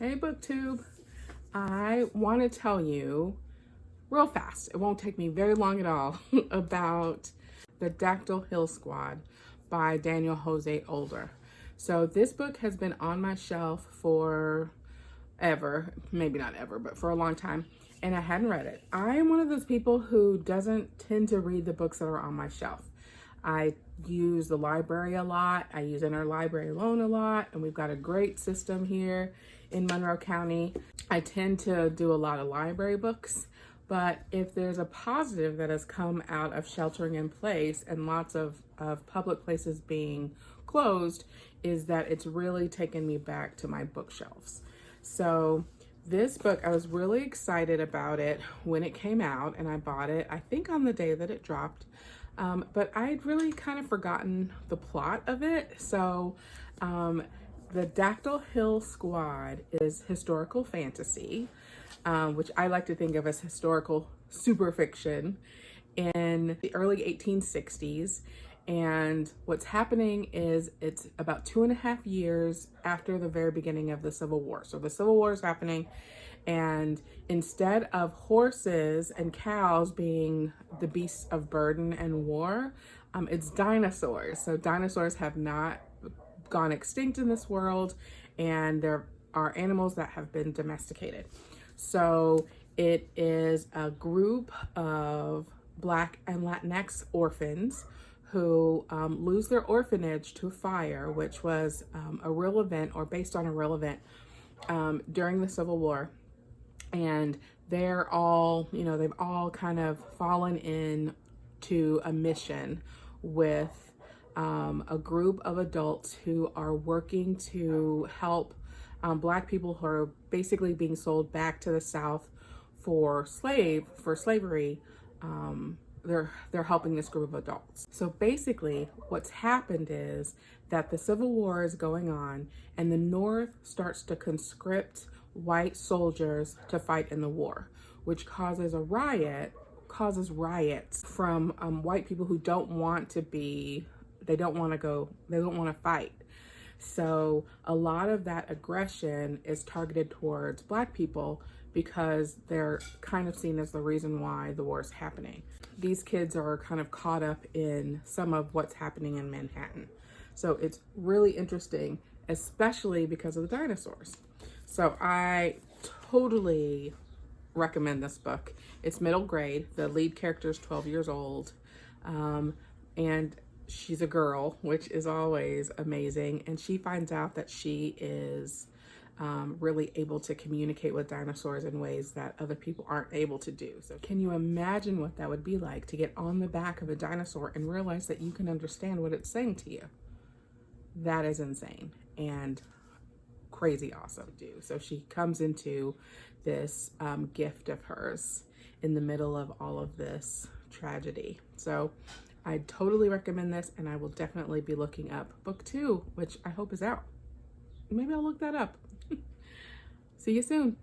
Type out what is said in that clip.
Hey BookTube, I want to tell you real fast, it won't take me very long at all, about the Dactyl Hill Squad by Daniel Jose Older. So this book has been on my shelf for ever, maybe not ever, but for a long time, and I hadn't read it. I am one of those people who doesn't tend to read the books that are on my shelf. I use the library a lot. I use interlibrary loan a lot, and we've got a great system here in Monroe County. I tend to do a lot of library books, but if there's a positive that has come out of sheltering in place and lots of public places being closed, is that it's really taken me back to my bookshelves. So this book, I was really excited about it when it came out, and I bought it, I think on the day that it dropped. But I'd really kind of forgotten the plot of it. So the Dactyl Hill Squad is historical fantasy, which I like to think of as historical super fiction in the early 1860s. And what's happening is it's about 2.5 years after the very beginning of the Civil War. So the Civil War is happening, and instead of horses and cows being the beasts of burden and war, it's dinosaurs. So dinosaurs have not gone extinct in this world, and there are animals that have been domesticated. So it is a group of Black and Latinx orphans who lose their orphanage to fire, which was a real event, or based on a real event during the Civil War. And they're all, they've all kind of fallen in to a mission with a group of adults who are working to help Black people who are basically being sold back to the South for slavery. They're helping this group of adults. So basically what's happened is that the Civil War is going on, and the North starts to conscript white soldiers to fight in the war, which causes riots from white people who don't want to fight. So a lot of that aggression is targeted towards Black people because they're kind of seen as the reason why the war is happening. These kids are kind of caught up in some of what's happening in Manhattan. So it's really interesting, especially because of the dinosaurs. So I totally recommend this book. It's middle grade. The lead character is 12 years old. And she's a girl, which is always amazing. And she finds out that she is really able to communicate with dinosaurs in ways that other people aren't able to do. So can you imagine what that would be like to get on the back of a dinosaur and realize that you can understand what it's saying to you? That is insane and crazy awesome to do. So she comes into this gift of hers in the middle of all of this tragedy. So I totally recommend this, and I will definitely be looking up book 2, which I hope is out. Maybe I'll look that up. See you soon.